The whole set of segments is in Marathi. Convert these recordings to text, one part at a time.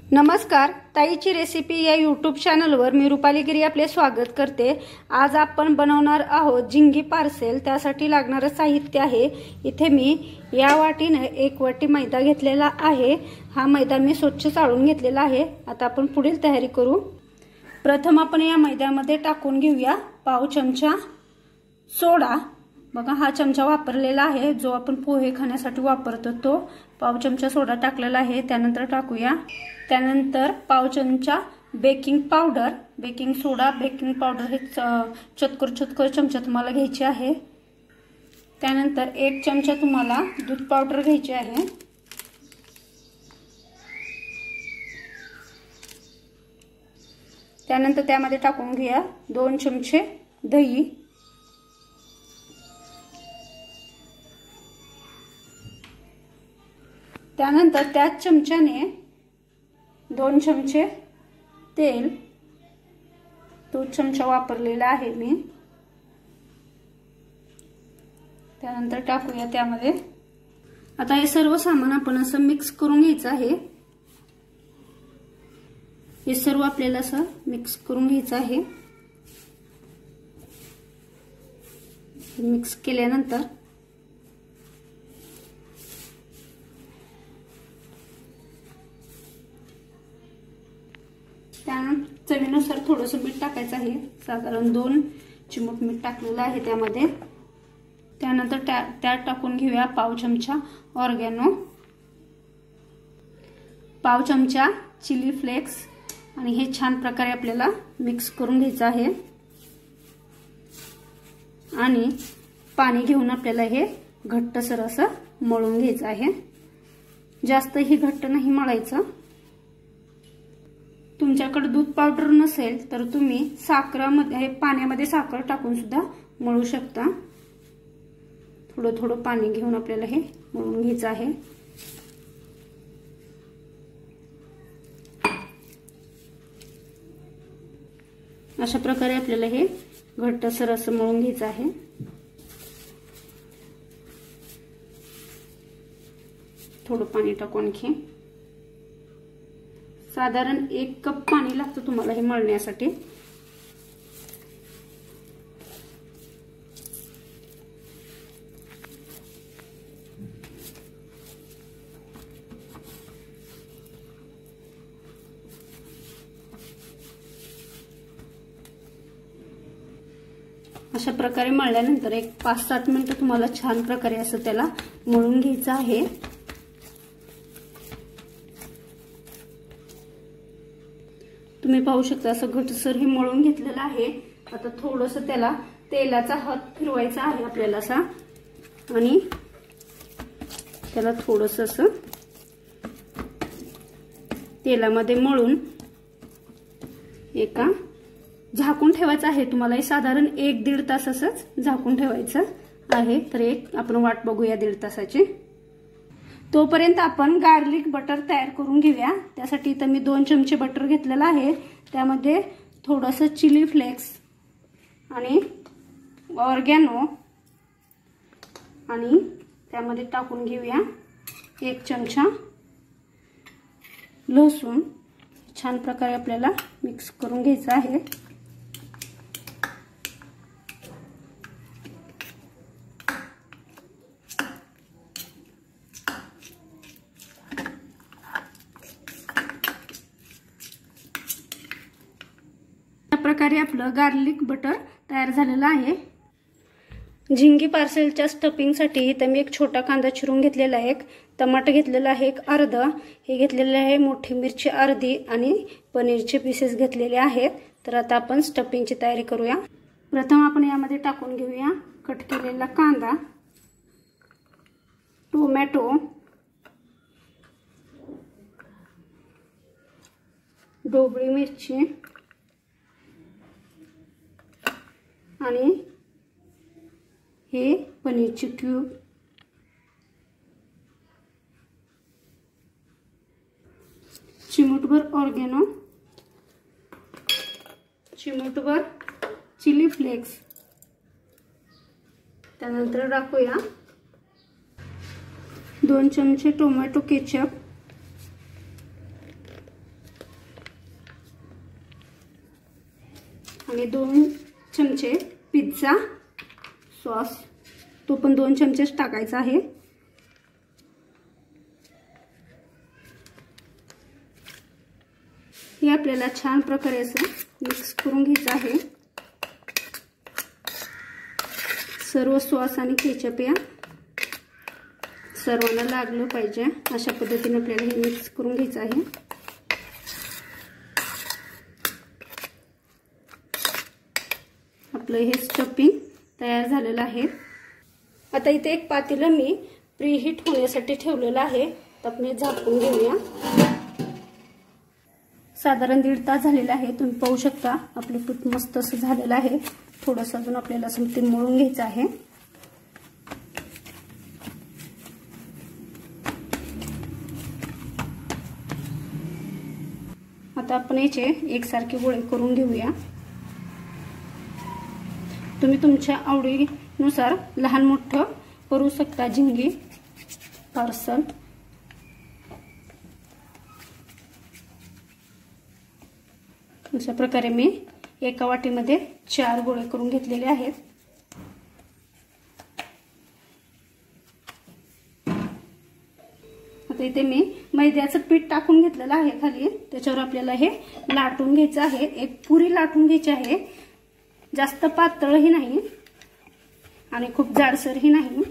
नमस्कार, ताईची रेसिपी या यूट्यूब चॅनलवर मी रुपाली गिरी आपले स्वागत करते। आज आपण बनवणार आहोत झिंगी पार्सेल। त्यासाठी लागणारे साहित्य आहे, इथे मी या वाटीने 1 वाटी मैदा घेतलेला आहे। हा मैदा मी स्वच्छ चाळून घेतलेला आहे। आता आपण पुढील तयारी करू। प्रथम आपण या मैद्यामध्ये टाकून घेऊया पाव चमचा सोडा। बघा हा चमचा वापरलेला आहे, जो आपण पोहे खाण्यासाठी वापरतो तो पाव चमचा सोडा टाकलेला आहे। त्यानंतर टाकूया त्यानंतर पाव चमचा बेकिंग पावडर, बेकिंग सोडा बेकिंग पावडर हे चतकोर चमचा तुम्हाला घ्यायचे आहे। त्यानंतर 1 चमचा तुम्हाला दूध पावडर घ्यायची आहे। त्यानंतर त्यामध्ये टाकून घ्या 2 चमचे दही। त्यानंतर त्याच चमच्याने 2 चमचे तेल, 2 चमचा वापरलेला आहे मी। त्यानंतर टाकूया त्यामध्ये। आता हे सर्व सामान आपण असं मिक्स करून घ्यायचं आहे। हे सर्व आपल्याला असं मिक्स करून घ्यायचं आहे। मिक्स केल्यानंतर त्यानंतर चवीनुसार थोडंसं मीठ टाकायचं आहे, साधारण 2 चिमूट मीठ टाकलेलं आहे त्यामध्ये। त्यानंतर त्यात टाकून घेऊया पाव चमचा ऑर्गॅनो, पाव चमचा चिली फ्लेक्स आणि हे छान प्रकारे आपल्याला मिक्स करून घ्यायचं आहे। आणि पाणी घेऊन आपल्याला हे घट्टसर असं मळून घ्यायचं आहे। जास्त ही घट्ट नाही मळायचं। तुमच्याकडे दूध पावडर नसेल तर तुम्ही साखरेमध्ये पाण्यामध्ये साखर टाकून सुद्धा मळू शकता। थोडं थोडं पाणी घेऊन आपल्याला हे मळून घ्यायचं आहे। अशा प्रकारे आपल्याला हे घट्टसर असं मळून घ्यायचं आहे। थोडं पाणी टाकून आणखी साधारण 1 कप पाणी लागतं तुम्हाला हे मळण्यासाठी। अशा प्रकारे मळल्यानंतर एक 5-7 मिनिटं तुम्हाला छान प्रकारे असं त्याला मळून घ्यायचं आहे। तुम्ही पाहू शकता असं घट्टसर हे मळून घेतलेलं आहे। आता थोडंसं त्याला तेलाचा हात फिरवायचा आहे आपल्याला असा, आणि त्याला थोडंसं असं तेलामध्ये मळून एका झाकून ठेवायचं आहे तुम्हाला। हे साधारण 1-1.5 तास असंच झाकून ठेवायचं आहे। तर आपण वाट बघूया 1.5 तासाची। तोपर्यंत आपण गार्लिक बटर तयार करून घेऊया। त्यासाठी इथं मी 2 चमचे बटर घेतलेलं आहे। त्यामध्ये थोडंसं चिली फ्लेक्स आणि ऑर्गॅनो आणि त्यामध्ये टाकून घेऊया 1 चमचा लसूण। छान प्रकारे आपल्याला मिक्स करून घ्यायचं आहे। प्रकारे आपलं गार्लिक बटर तयार झालेलं आहे। झिंगी पार्सेलच्या स्टफिंगसाठी इथं मी 1 छोटा कांदा चिरून घेतलेला आहे, 1 टमाटर घेतलेला आहे, 1 अर्धा हे घेतलेले आहे, मोठी मिरची अर्धी आणि पनीरचे पीसेस घेतलेले आहेत। तर आता आपण स्टफिंगची तयारी करूया। प्रथम आपण यामध्ये टाकून घेऊया कट केलेला कांदा, टोमॅटो, ढोबळी मिरची आणि हे पनीरची क्यूब, चिमूटभर ऑर्गॅनो, चिमूटभर चिली फ्लेक्स। त्यानंतर टाकूया 2 चमचे टोमॅटो केचप, आणि 2 चमचे पिझ्झा सॉस, तो पण 2 चमचेच टाकायचा आहे. हे आपल्याला छान प्रकारे असं मिक्स करून घ्यायचं आहे. सर्व सॉस आणि केचप या सर्वांना लागलं पाहिजे अशा पद्धतीने आपल्याला हे मिक्स करून घ्यायचं आहे. आपलं हे स्टफिंग तयार झालेलं आहे. आता इथे एक पातेलं मी प्रीहीट होण्यासाठी ठेवलेलं आहे. तर आपण झाकून घेऊया. साधारण 1.5 तास झालेला आहे. तुम्ही पाहू शकता आपलं पीठ मस्त असं झालेलं आहे. थोडंसं अजून आपल्याला असं ते मळून घ्यायचं आहे. आता आपण याचे एकसारखे गोळे करून घेऊया. तुम्ही तुमच्या आवडीनुसार लहान मोठं करू शकता झिंगी पार्सल. अशा प्रकारे मी एका वाटीमध्ये 4 गोळे करून घेतलेले आहेत. आता इथे मी मैद्याचं पीठ टाकून घेतलेलं आहे खाली. त्याच्यावर आपल्याला हे लाटून घ्यायचं आहे. एक पुरी लाटून घ्यायची आहे. जास्त पातळही नाही आणि खूप जाडसरही नाही.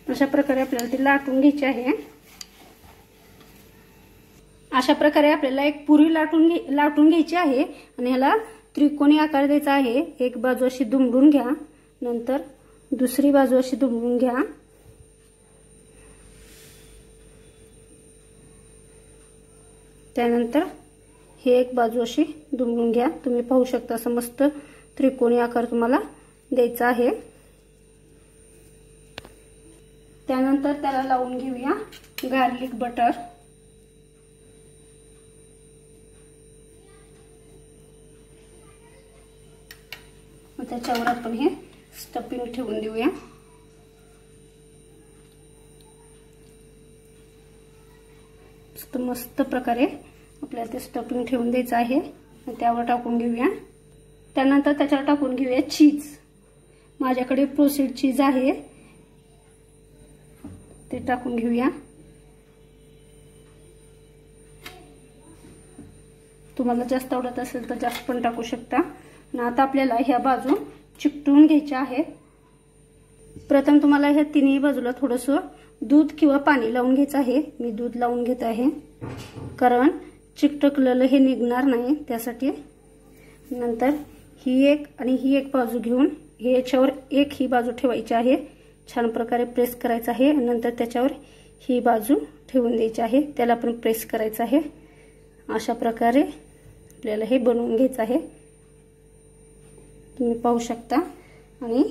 अशा प्रकारे आपल्याला ते लाटून घ्यायची आहे. अशा प्रकारे आपल्याला एक पुरी लाटून घ्यायची आहे आणि ह्याला त्रिकोणी आकार द्यायचा आहे. एक बाजू अशी दुमडून घ्या, नंतर दुसरी बाजू अशी दुमडून घ्या. त्यानंतर हे एक बाजू अशी दुमडून घ्या. तुम्ही पाहू शकता असं मस्त त्रिकोणी आकार तुम्हाला द्यायचा आहे. त्यानंतर त्याला लावून घेऊया गार्लिक बटर. त्याच्यावर आपण हे स्टफिंग ठेवून देऊया. मस्त प्रकारे आपल्याला ते स्टफिंग ठेवून द्यायचं आहे. त्यावर टाकून घेऊया. त्यानंतर त्याच्यावर टाकून घेऊया चीज. माझ्याकडे प्रोसेस्ड चीज आहे, ते टाकून घेऊया. तुम्हाला जास्त आवडत असेल तर जास्त पण टाकू शकता. आणि आता आपल्याला ह्या बाजू चिकटवून घ्यायच्या आहेत. प्रथम तुम्हाला ह्या तिन्ही बाजूला थोडंसं दूध किंवा पाणी लावून घ्यायचं आहे. मी दूध लावून घेत आहे कारण चिकटकलेलं हे निघणार नाही त्यासाठी. नंतर ही एक आणि ही एक बाजू घेऊन हे याच्यावर एक ही बाजू ठेवायची आहे. छान प्रकारे प्रेस करायचं आहे. नंतर त्याच्यावर ही बाजू ठेवून द्यायची आहे. त्याला पण प्रेस करायचं आहे. अशा प्रकारे आपल्याला हे बनवून घ्यायचं आहे. तुम्ही पाहू शकता. आणि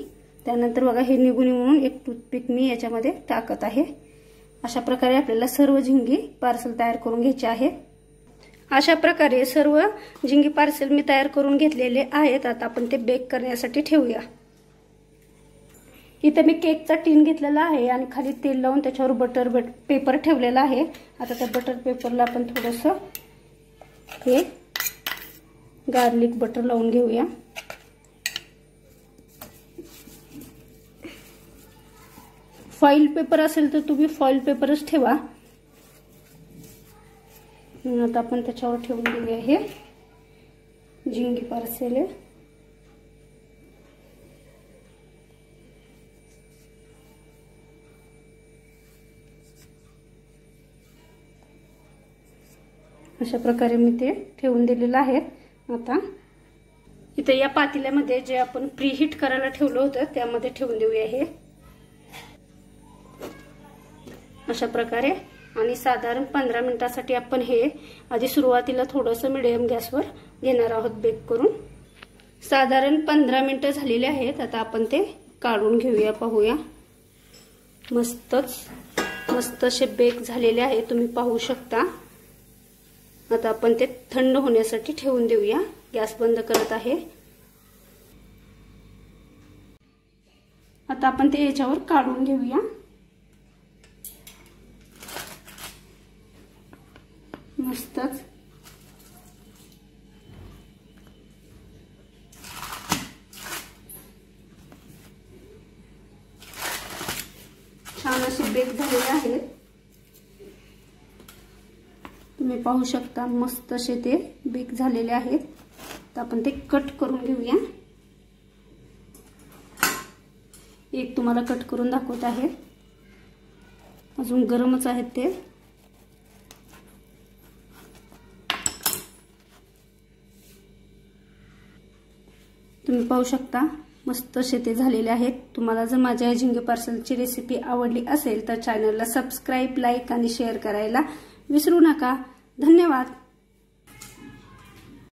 त्यानंतर बघा हे निघून म्हणून एक टूथपिक मी याच्यामध्ये टाकत आहे. अशा प्रकारे आपल्याला सर्व झिंगी पार्सल तयार करून घ्यायचे आहे. अशा प्रकारे सर्व झिंगी पार्सल मी तयार करून घेतलेले आहेत. आता आपण ते बेक करण्यासाठी ठेवूया. इथे मी केकचा टीन घेतलेला आहे आणि खाली तेल लावून त्याच्यावर बटर पेपर ठेवलेला आहे. आता त्या बटर पेपरला आपण थोडंसं हे गार्लिक बटर लावून घेऊया. फॉइल पेपर असेल तर तुम्ही फॉइल पेपरच ठेवा. आता आपण त्याच्यावर ठेवून देऊया हे झिंगी पार्सल. अशा प्रकारे मी ते ठेवून दिलेलं आहे. आता इथे या पातेल्यामध्ये जे आपण प्रीहीट करायला ठेवलं होतं त्यामध्ये ठेवून देऊया हे अशा प्रकारे. आणि साधारण 15 मिनिटांसाठी आपण हे आधी सुरुवातीला थोडंसं मीडियम गॅसवर घेणार आहोत बेक करून. साधारण 15 मिनिटं झालेली आहेत. आता आपण ते काढून घेऊया. पाहूया मस्त असे बेक झालेले आहे. तुम्ही पाहू शकता. आता आपण ते थंड होण्यासाठी ठेवून देऊया. गॅस बंद करत आहे. आता आपण ते याच्यावर काढून घेऊया. मस्तच छान असे बेक झालेले आहेत। तुम्ही पाहू शकता मस्त असे ते बेक झालेले आहेत। तर आपण ते कट करून घेऊया। एक तुम्हाला कट करून दाखवत आहे, अजून गरमच आहेत ते। तुम्ही पाहू शकता मस्त असे ते झालेले आहेत। तुम्हाला जर माझ्या झिंगे पार्सलची रेसिपी आवडली असेल तर चॅनलला सबस्क्राइब, लाईक आणि शेअर करायला विसरू नका। धन्यवाद।